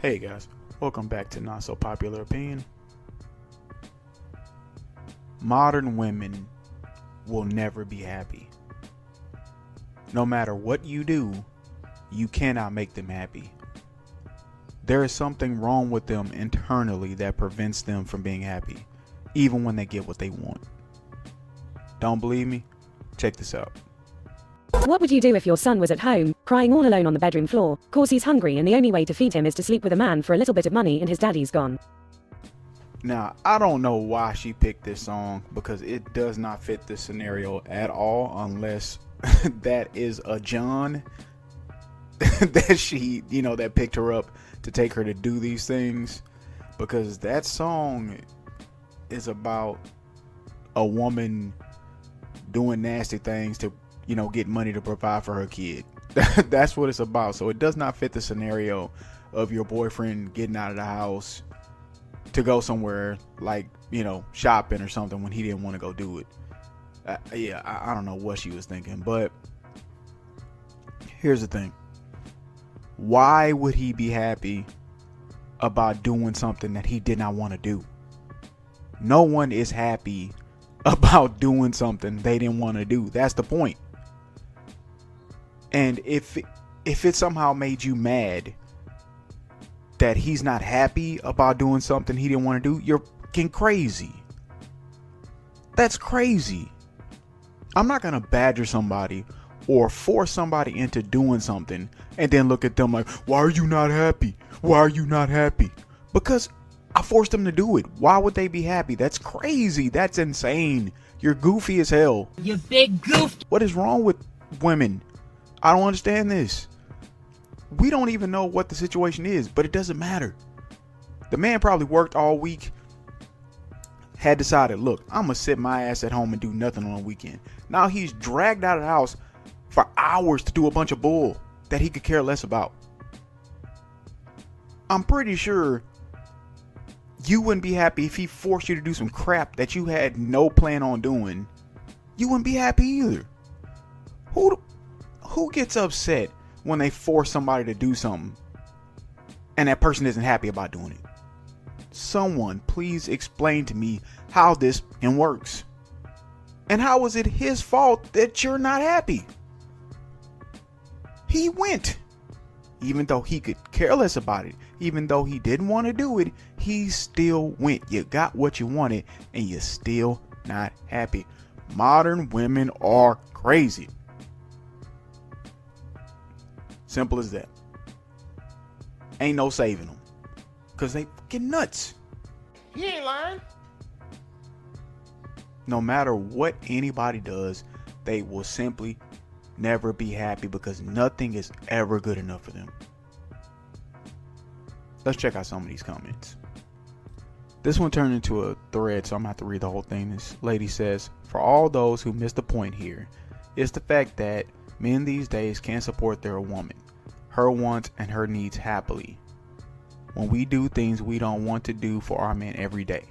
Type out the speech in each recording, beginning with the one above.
Hey guys, welcome back to Not So Popular Opinion. Modern women will never be happy. No matter what you do, you cannot make them happy. There is something wrong with them internally that prevents them from being happy, even when they get what they want. Don't believe me? Check this out. What would you do if your son was at home, crying all alone on the bedroom floor, 'cause he's hungry and the only way to feed him is to sleep with a man for a little bit of money and his daddy's gone? Now, I don't know why she picked this song, because it does not fit this scenario at all, unless that is a John that she, that picked her up to take her to do these things. Because that song is about a woman doing nasty things to get money to provide for her kid. That's what it's about. So it does not fit the scenario of your boyfriend getting out of the house to go somewhere like, shopping or something when he didn't want to go do it. I don't know what she was thinking, but here's the thing. Why would he be happy about doing something that he did not want to do? No one is happy about doing something they didn't want to do. That's the point. And if it somehow made you mad that he's not happy about doing something he didn't want to do, you're fucking crazy. That's crazy. I'm not going to badger somebody or force somebody into doing something and then look at them like, why are you not happy? Why are you not happy? Because I forced them to do it. Why would they be happy? That's crazy. That's insane. You're goofy as hell. You big goof. What is wrong with women? I don't understand this. We don't even know what the situation is, but it doesn't matter. The man probably worked all week, had decided, look, I'm going to sit my ass at home and do nothing on the weekend. Now he's dragged out of the house for hours to do a bunch of bull that he could care less about. I'm pretty sure you wouldn't be happy if he forced you to do some crap that you had no plan on doing. You wouldn't be happy either. Who gets upset when they force somebody to do something and that person isn't happy about doing it? Someone please explain to me how this works. And how is it his fault that you're not happy? He went. Even though he could care less about it, even though he didn't want to do it, he still went. You got what you wanted and you're still not happy. Modern women are crazy. Simple as that. Ain't no saving them. Because they fucking nuts. He ain't lying. No matter what anybody does, they will simply never be happy because nothing is ever good enough for them. Let's check out some of these comments. This one turned into a thread, so I'm going to have to read the whole thing. This lady says, for all those who missed the point here, it's the fact that men these days can't support their woman, her wants and her needs happily. When we do things we don't want to do for our men every day.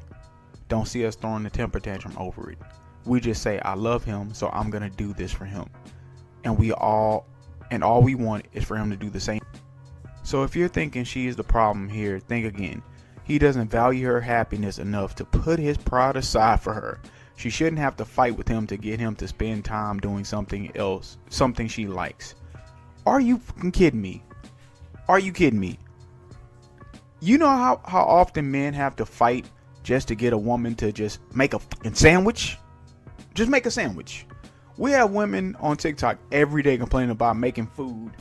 Don't see us throwing a temper tantrum over it. We just say, I love him, so I'm going to do this for him. And all we want is for him to do the same. So if you're thinking she is the problem here, think again. He doesn't value her happiness enough to put his pride aside for her. She shouldn't have to fight with him to get him to spend time doing something else, something she likes. Are you fucking kidding me? Are you kidding me? You know how often men have to fight just to get a woman to just make a fucking sandwich? Just make a sandwich. We have women on TikTok every day complaining about making food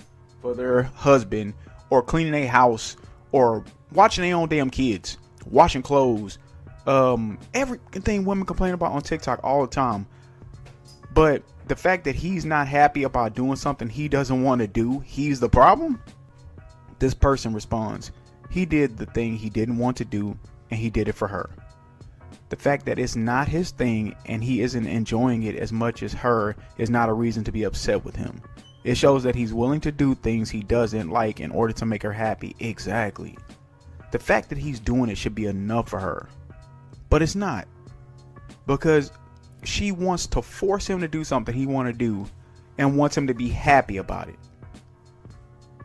for their husband or cleaning a house or watching their own damn kids, washing clothes. Everything women complain about on TikTok all the time. But the fact that he's not happy about doing something he doesn't want to do, he's the problem? This person responds, he did the thing he didn't want to do and he did it for her. The fact that it's not his thing and he isn't enjoying it as much as her is not a reason to be upset with him. It shows that he's willing to do things he doesn't like in order to make her happy. Exactly. The fact that he's doing it should be enough for her. But it's not. Because she wants to force him to do something he want to do and wants him to be happy about it.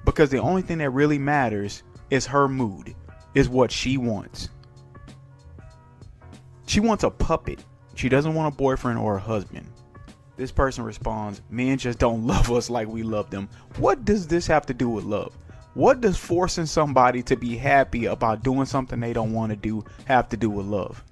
Because the only thing that really matters is her mood, is what she wants. She wants a puppet. She doesn't want a boyfriend or a husband. This person responds, men just don't love us like we love them. What does this have to do with love? What does forcing somebody to be happy about doing something they don't want to do have to do with love?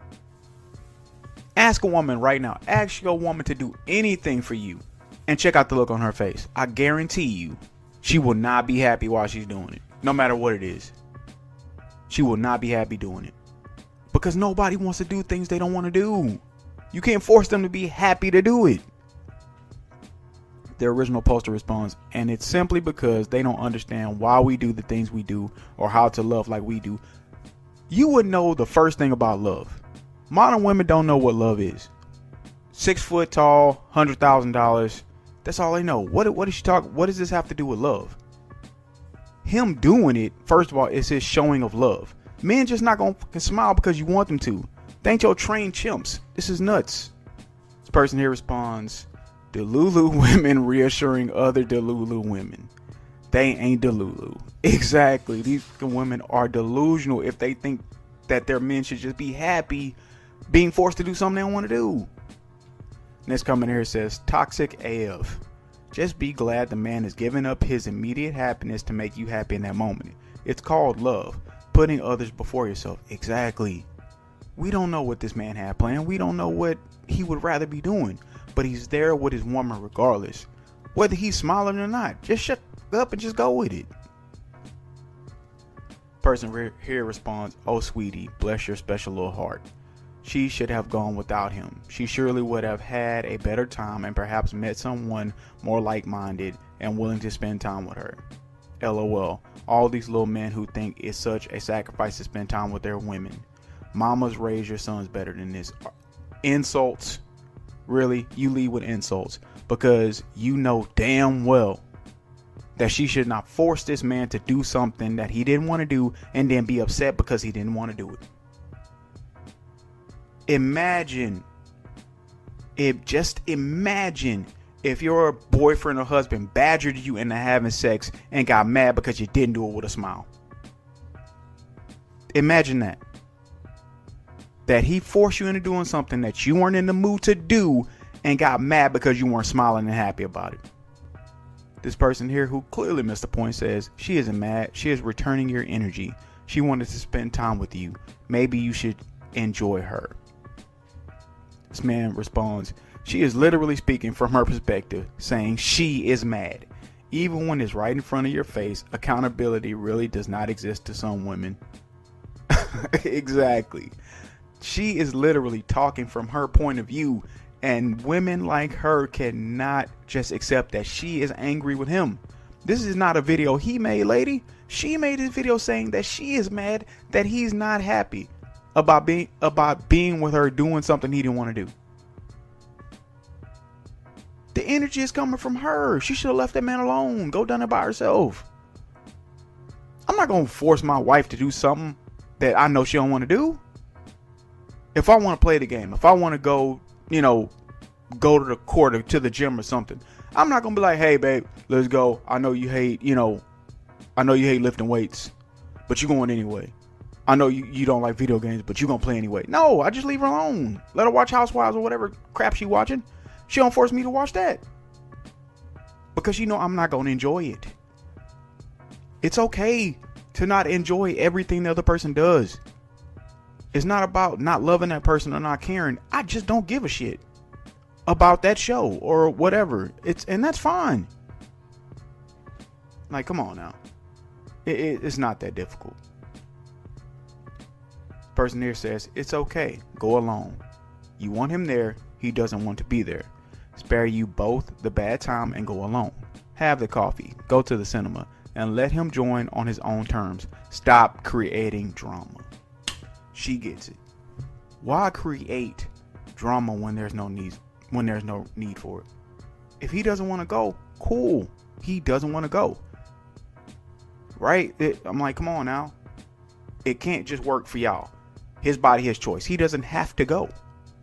Ask a woman right now. Ask your woman to do anything for you and check out the look on her face. I guarantee you, she will not be happy while she's doing it. No matter what it is. She will not be happy doing it. Because nobody wants to do things they don't want to do. You can't force them to be happy to do it. The original poster responds, and it's simply because they don't understand why we do the things we do or how to love like we do. You would know the first thing about love. Modern women don't know what love is. 6 foot tall, $100,000. That's all they know. What is she talking? What does this have to do with love? Him doing it, first of all, is his showing of love. Men just not gonna fucking smile because you want them to. They ain't your trained chimps. This is nuts. This person here responds, Delulu women reassuring other Delulu women. They ain't Delulu. Exactly. These women are delusional if they think that their men should just be happy being forced to do something they don't want to do. Next comment here says, toxic AF. Just be glad the man is giving up his immediate happiness to make you happy in that moment. It's called love. Putting others before yourself. Exactly. We don't know what this man had planned. We don't know what he would rather be doing. But he's there with his woman regardless. Whether he's smiling or not. Just shut up and just go with it. Person here responds, oh sweetie, bless your special little heart. She should have gone without him. She surely would have had a better time and perhaps met someone more like-minded and willing to spend time with her. LOL. All these little men who think it's such a sacrifice to spend time with their women. Mamas, raise your sons better than this. Insults. Really? You lead with insults because you know damn well that she should not force this man to do something that he didn't want to do and then be upset because he didn't want to do it. Imagine if your boyfriend or husband badgered you into having sex and got mad because you didn't do it with a smile. Imagine that he forced you into doing something that you weren't in the mood to do and got mad because you weren't smiling and happy about it. This person here who clearly missed the point says, she isn't mad. She is returning your energy. She wanted to spend time with you. Maybe you should enjoy her. This man responds, she is literally speaking from her perspective, saying she is mad. Even when it's right in front of your face, accountability really does not exist to some women. Exactly. She is literally talking from her point of view, and women like her cannot just accept that she is angry with him. This is not a video he made, lady. She made this video saying that she is mad that he's not happy about being with her doing something he didn't want to do. The energy is coming from her. She should have left that man alone. Go down there by herself. I'm not going to force my wife to do something that I know she don't want to do. If I want to play the game, if I want to go, go to the court or to the gym or something, I'm not going to be like, hey, babe, let's go. I know you hate lifting weights, but you're going anyway. I know you don't like video games, but you're going to play anyway. No, I just leave her alone. Let her watch Housewives or whatever crap she watching. She don't force me to watch that. Because I'm not going to enjoy it. It's okay to not enjoy everything the other person does. It's not about not loving that person or not caring. I just don't give a shit about that show or whatever. And that's fine. Like, come on now. It's not that difficult. Person here says, it's okay. Go alone. You want him there. He doesn't want to be there. Spare you both the bad time and go alone. Have the coffee. Go to the cinema. And let him join on his own terms. Stop creating drama. She gets it. Why create drama when there's no need for it? If he doesn't want to go, cool. He doesn't want to go. Right? I'm like, come on now. It can't just work for y'all. His body, his choice. He doesn't have to go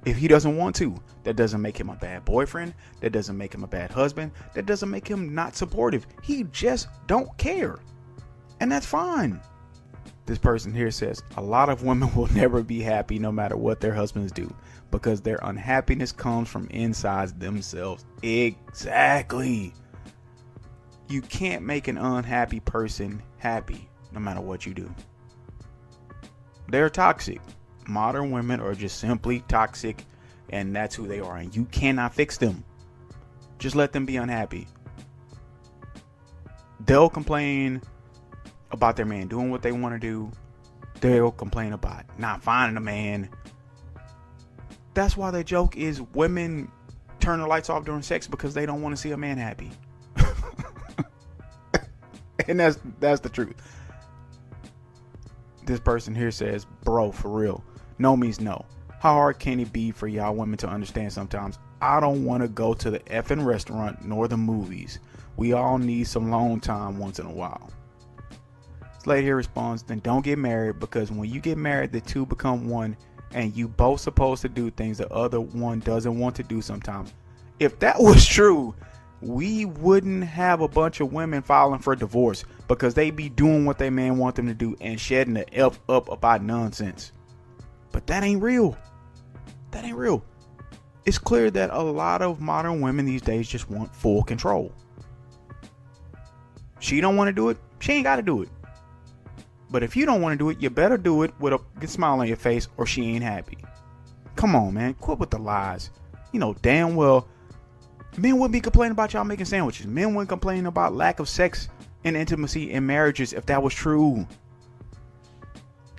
if he doesn't want to. That doesn't make him a bad boyfriend. That doesn't make him a bad husband. That doesn't make him not supportive. He just don't care. And that's fine. This person here says, a lot of women will never be happy no matter what their husbands do, because their unhappiness comes from inside themselves. Exactly. You can't make an unhappy person happy no matter what you do. They're toxic. Modern women are just simply toxic, and that's who they are, and you cannot fix them. Just let them be unhappy. They'll complain about their man doing what they want to do. They'll complain about not finding a man. That's why the joke is women turn the lights off during sex, because they don't want to see a man happy. And that's the truth. This person here says, bro, for real, no means no. How hard can it be for y'all women to understand sometimes? I don't want to go to the effing restaurant nor the movies. We all need some alone time once in a while. This lady here responds, then don't get married, because when you get married, the two become one, and you both supposed to do things the other one doesn't want to do sometimes. If that was true, we wouldn't have a bunch of women filing for divorce, because they be doing what their man want them to do and shedding the F up about nonsense. But that ain't real. That ain't real. It's clear that a lot of modern women these days just want full control. She don't want to do it, she ain't got to do it. But if you don't want to do it, you better do it with a good smile on your face, or she ain't happy. Come on, man. Quit with the lies. You know damn well men wouldn't be complaining about y'all making sandwiches. Men wouldn't complain about lack of sex and intimacy in marriages if that was true.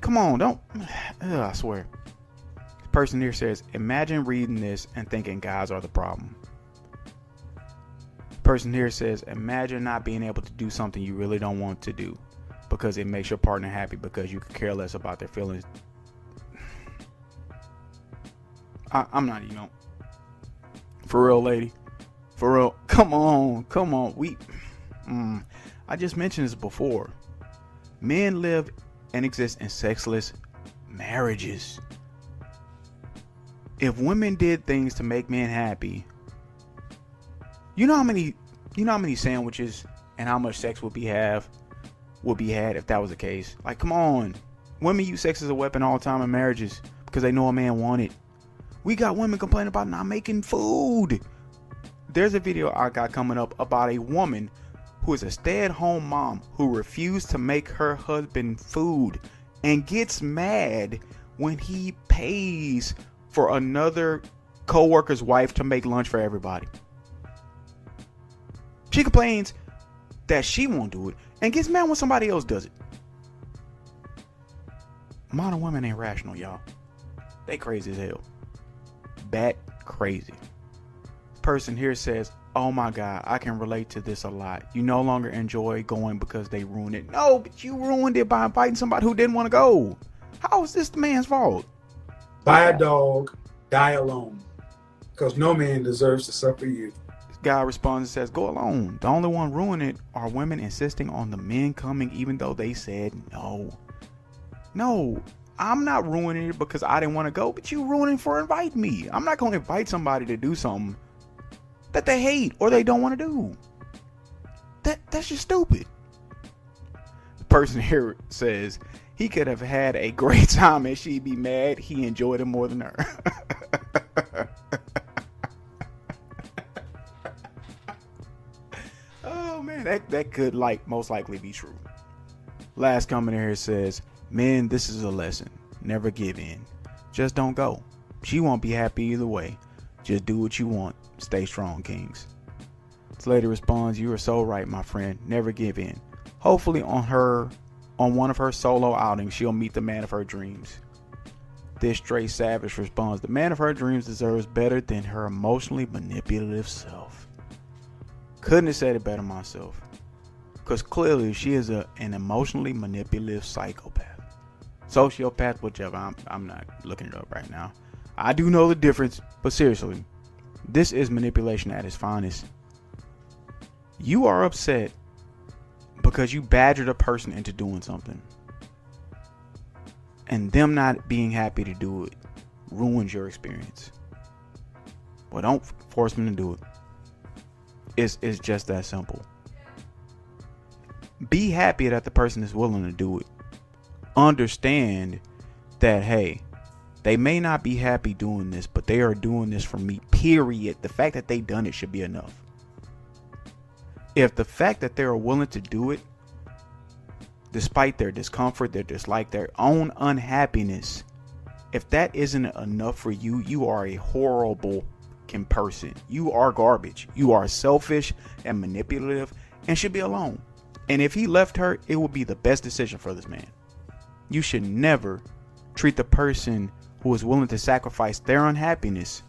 Come on, don't. I swear. This person here says, imagine reading this and thinking guys are the problem. This person here says, imagine not being able to do something you really don't want to do because it makes your partner happy, because you could care less about their feelings. I'm not even. For real, lady. For real. Come on. I just mentioned this before. Men live and exist in sexless marriages. If women did things to make men happy, you know how many sandwiches and how much sex would be had if that was the case? Like, come on. Women use sex as a weapon all the time in marriages because they know a man want it. We got women complaining about not making food. There's a video I got coming up about a woman who is a stay-at-home mom who refused to make her husband food and gets mad when he pays for another co-worker's wife to make lunch for everybody. She complains that she won't do it and gets mad when somebody else does it. Modern women ain't rational, y'all. They crazy as hell. Bat crazy. Person here says, oh my God, I can relate to this a lot. You no longer enjoy going because they ruined it. No, but you ruined it by inviting somebody who didn't want to go. How is this the man's fault? Buy a dog, die alone, because no man deserves to suffer you. This guy responds and says, go alone. The only one ruining it are women insisting on the men coming even though they said no. No, I'm not ruining it because I didn't want to go, but you ruining for inviting me. I'm not going to invite somebody to do something that they hate or they don't want to do. That's just stupid. The person here says he could have had a great time and she'd be mad he enjoyed it more than her. Oh man, that could most likely be true. Last comment here says, men, this is a lesson. Never give in. Just don't go. She won't be happy either way. Just do what you want. Stay strong, kings. This lady responds, you are so right, my friend. Never give in. Hopefully on one of her solo outings, she'll meet the man of her dreams. This stray savage responds, the man of her dreams deserves better than her emotionally manipulative self. Couldn't have said it better myself. Because clearly she is an emotionally manipulative psychopath. Sociopath, whichever. I'm not looking it up right now. I do know the difference, but seriously, this is manipulation at its finest. You are upset because you badgered a person into doing something, and them not being happy to do it ruins your experience. Well, don't force them to do it. It's just that simple. Be happy that the person is willing to do it. Understand that, hey, they may not be happy doing this, but they are doing this for me, period. The fact that they done it should be enough. If the fact that they're willing to do it, despite their discomfort, their dislike, their own unhappiness, if that isn't enough for you, you are a horrible person. You are garbage. You are selfish and manipulative and should be alone. And if he left her, it would be the best decision for this man. You should never treat the person who is willing to sacrifice their unhappiness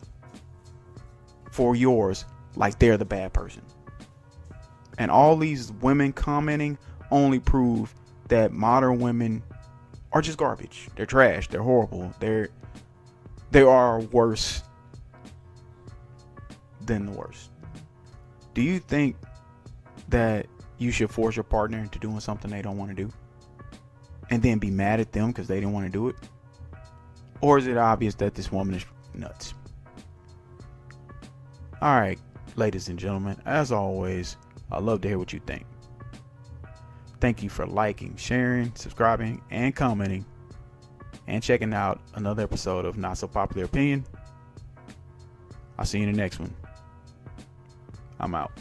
for yours like they're the bad person. And all these women commenting only prove that modern women are just garbage. They're trash. They're horrible. They are worse than the worst. Do you think that you should force your partner into doing something they don't want to do and then be mad at them because they didn't want to do it? Or is it obvious that this woman is nuts? All right, ladies and gentlemen, as always, I'd love to hear what you think. Thank you for liking, sharing, subscribing, and commenting, and checking out another episode of Not So Popular Opinion. I'll see you in the next one. I'm out.